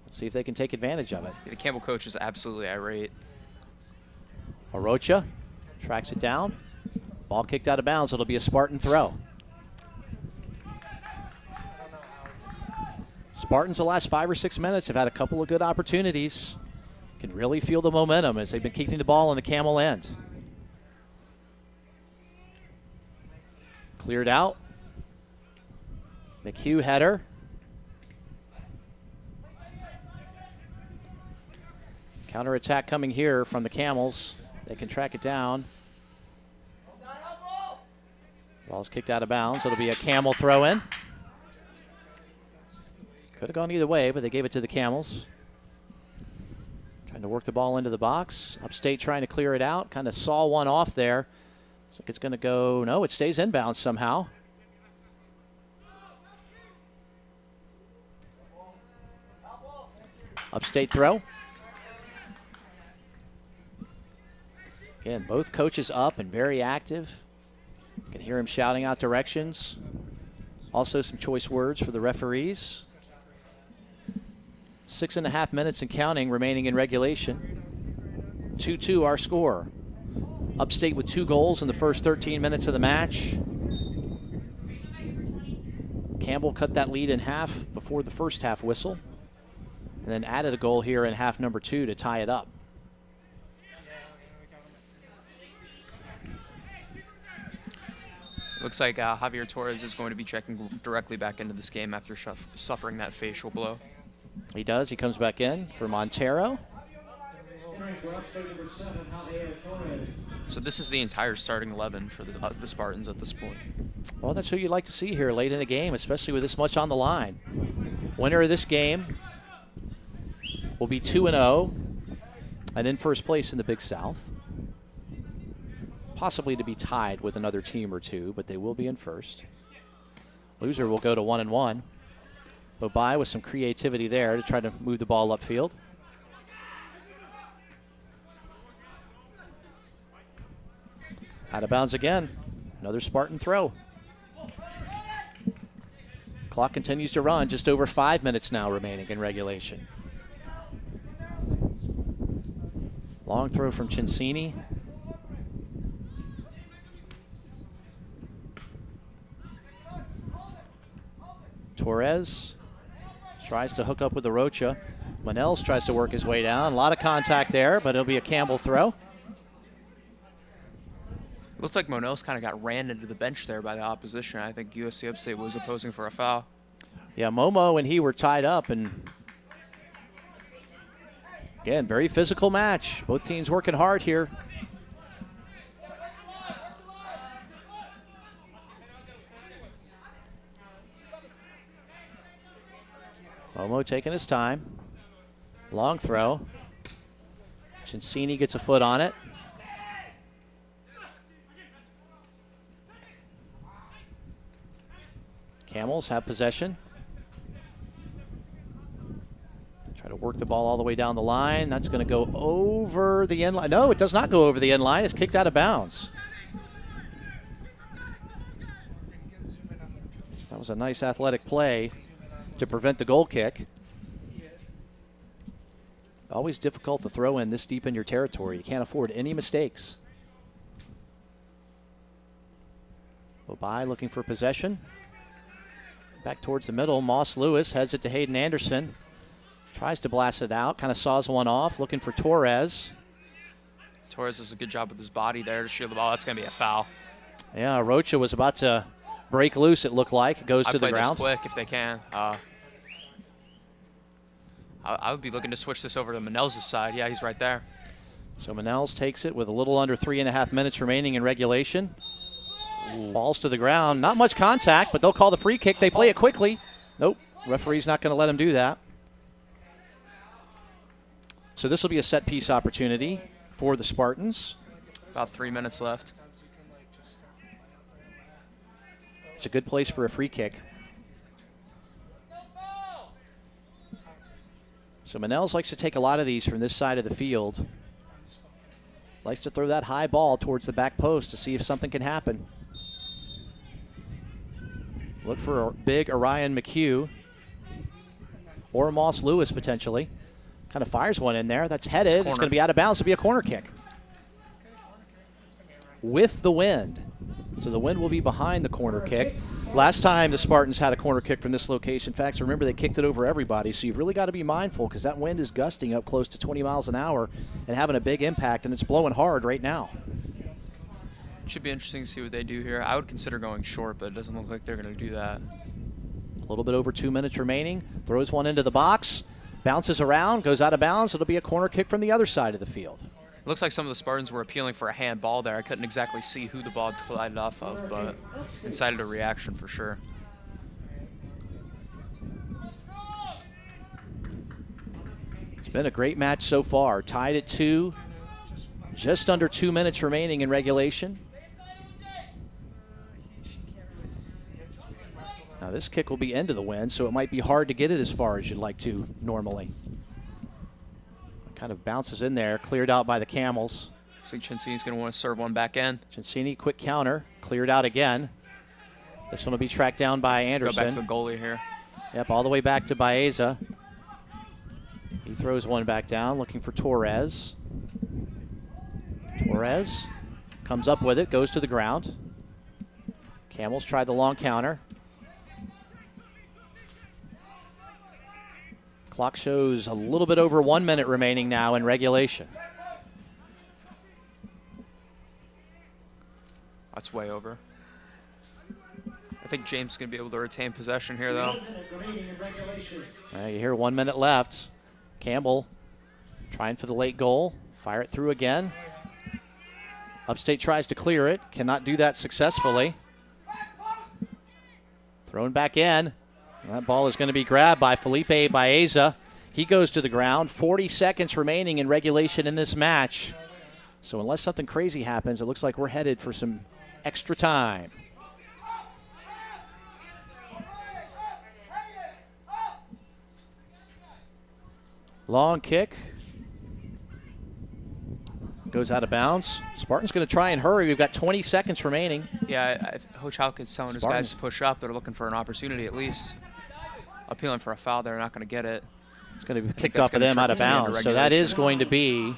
Let's see if they can take advantage of it. The Campbell coach is absolutely irate. Arocha tracks it down. Ball kicked out of bounds. It'll be a Spartan throw. Spartans the last 5 or 6 minutes have had a couple of good opportunities. Can really feel the momentum as they've been keeping the ball on the Camel end. Cleared out. McHugh header. Counterattack coming here from the Camels. They can track it down. Ball's kicked out of bounds. It'll be a Camel throw in. Could have gone either way, but they gave it to the Camels. Trying to work the ball into the box. Upstate trying to clear it out. Kind of saw one off there. Looks like it's going to go. No, it stays inbounds somehow. Upstate throw. Again, both coaches up and very active. You can hear him shouting out directions. Also some choice words for the referees. 6.5 minutes and counting remaining in regulation. 2-2 our score. Upstate with 2 goals in the first 13 minutes of the match. Campbell cut that lead in half before the first half whistle, and then added a goal here in half number 2 to tie it up. Looks like Javier Torres is going to be checking directly back into this game after suffering that facial blow. He does. He comes back in for Montero. So this is the entire starting 11 for the Spartans at this point. Well, that's who you'd like to see here late in a game, especially with this much on the line. Winner of this game will be 2-0 and in first place in the Big South. Possibly to be tied with another team or two, but they will be in first. Loser will go to 1-1. Bobai with some creativity there to try to move the ball upfield. Out of bounds again. Another Spartan throw. Clock continues to run. Just over 5 minutes now remaining in regulation. Long throw from Cincini. Torres tries to hook up with the Rocha. Manels tries to work his way down. A lot of contact there, but it'll be a Campbell throw. Looks like Monell's kind of got ran into the bench there by the opposition. I think USC Upstate was opposing for a foul. Yeah, Momo and he were tied up, and again, very physical match. Both teams working hard here. Momo taking his time. Long throw. Cincini gets a foot on it. Camels have possession. Try to work the ball all the way down the line. That's going to go over the end line. No, it does not go over the end line. It's kicked out of bounds. That was a nice athletic play to prevent the goal kick. Always difficult to throw in this deep in your territory. You can't afford any mistakes. Bobai looking for possession. Back towards the middle. Moss Lewis heads it to Hayden Anderson. Tries to blast it out. Kind of saws one off. Looking for Torres. Torres does a good job with his body there to shield the ball. That's going to be a foul. Yeah, Rocha was about to break loose, it looked like. It goes to the ground. This quick if they can. I would be looking to switch this over to Manels' side. Yeah, he's right there. So Manels takes it with a little under 3.5 minutes remaining in regulation. Ooh. Falls to the ground. Not much contact, but they'll call the free kick. They play it quickly. Nope, referee's not going to let him do that. So this will be a set-piece opportunity for the Spartans. About 3 minutes left. It's a good place for a free kick. So Manels likes to take a lot of these from this side of the field. Likes to throw that high ball towards the back post to see if something can happen. Look for a big Orion McHugh or Moss Lewis potentially. Kind of fires one in there. That's headed. It's going to be out of bounds. It'll be a corner kick. With the wind. So the wind will be behind the corner kick. Last time the Spartans had a corner kick from this location, in fact, remember they kicked it over everybody, so you've really got to be mindful because that wind is gusting up close to 20 miles an hour and having a big impact, and it's blowing hard right now. Should be interesting to see what they do here. I would consider going short, but it doesn't look like they're going to do that. A little bit over 2 minutes remaining. Throws one into the box, bounces around, goes out of bounds. It'll be a corner kick from the other side of the field. It looks like some of the Spartans were appealing for a handball there. I couldn't exactly see who the ball glided off of, but incited a reaction for sure. It's been a great match so far. Tied at 2. Just under 2 minutes remaining in regulation. Now this kick will be into the wind, so it might be hard to get it as far as you'd like to normally. Kind of bounces in there, cleared out by the Camels. I think Cincini's going to want to serve one back in. Cincini, quick counter, cleared out again. This one will be tracked down by Anderson. Go back to the goalie here. Yep, all the way back to Baeza. He throws one back down, looking for Torres. Flores comes up with it, goes to the ground. Campbell's tried the long counter. Clock shows a little bit over 1 minute remaining now in regulation. That's way over. I think James is going to be able to retain possession here, though. You hear 1 minute left. Campbell trying for the late goal. Fire it through again. Upstate tries to clear it. Cannot do that successfully. Thrown back in. That ball is going to be grabbed by Felipe Baeza. He goes to the ground. 40 seconds remaining in regulation in this match. So unless something crazy happens, it looks like we're headed for some extra time. Long kick. Goes out of bounds. Spartan's going to try and hurry. We've got 20 seconds remaining. Yeah, Coach Halkett's telling his guys to push up. They're looking for an opportunity at least. Appealing for a foul. They're not going to get it. It's going to be kicked off of them out of bounds. So that is going to be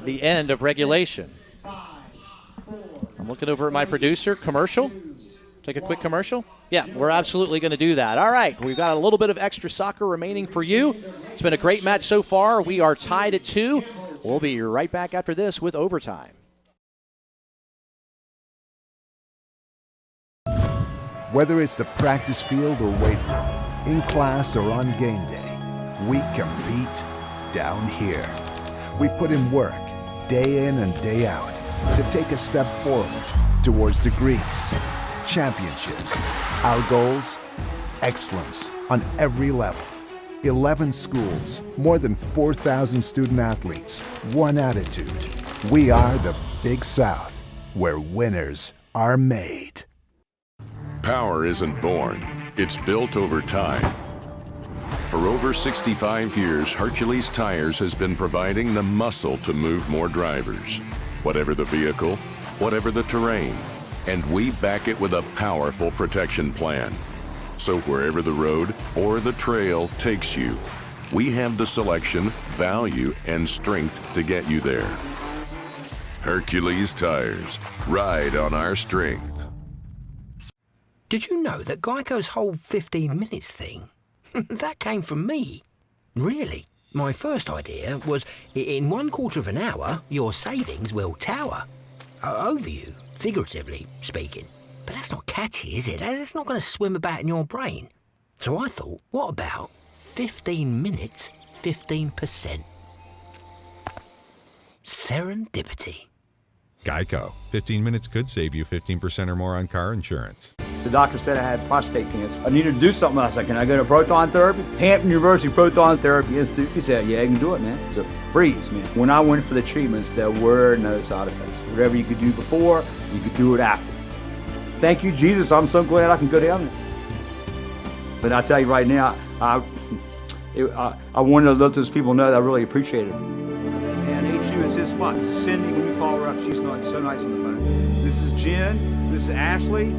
the end of regulation. I'm looking over at my producer. Commercial? Take a quick commercial? Yeah, we're absolutely going to do that. All right, we've got a little bit of extra soccer remaining for you. It's been a great match so far. We are tied at 2. We'll be right back after this with overtime. Whether it's the practice field or weight room, in class or on game day, we compete down here. We put in work, day in and day out, to take a step forward towards degrees, championships. Our goals? Excellence on every level. 11 schools, more than 4,000 student athletes, one attitude. We are the Big South, where winners are made. Power isn't born, it's built over time. For over 65 years, Hercules Tires has been providing the muscle to move more drivers. Whatever the vehicle, whatever the terrain, and we back it with a powerful protection plan. So wherever the road or the trail takes you, we have the selection, value, and strength to get you there. Hercules Tires, ride on our strength. Did you know that Geico's whole 15 minutes thing, that came from me? Really? My first idea was, in 1/4 of an hour, your savings will tower. Over you, figuratively speaking. But that's not catchy, is it? That's not going to swim about in your brain. So I thought, what about 15 minutes, 15%? Serendipity. Geico. 15 minutes could save you 15% or more on car insurance. The doctor said I had prostate cancer. I needed to do something. I said, can I go to proton therapy? Hampton University Proton Therapy Institute. He said, yeah, you can do it, man. It's a breeze, man. When I went for the treatments, there were no side effects. Whatever you could do before, you could do it after. Thank you, Jesus. I'm so glad I can go down there. But I tell you right now, I wanted to let those people know that I really appreciate it. And HU is his spot. This is Cindy. When you call her up, she's so nice on the phone. This is Jen. This is Ashley.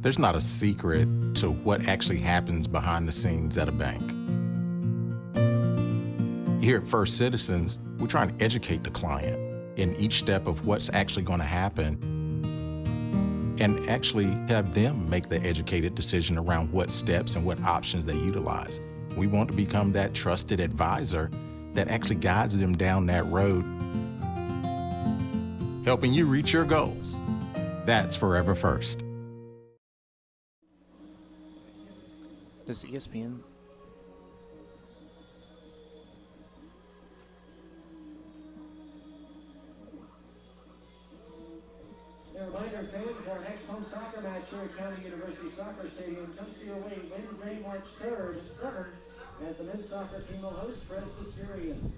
There's not a secret to what actually happens behind the scenes at a bank. Here at First Citizens, we're trying to educate the client in each step of what's actually going to happen and actually have them make the educated decision around what steps and what options they utilize. We want to become that trusted advisor that actually guides them down that road, helping you reach your goals. That's Forever First. Does ESPN... A reminder, fans, our next home soccer match here at County University Soccer Stadium comes to your way Wednesday, March 3rd at 7 as the men's soccer team will host Presbyterian.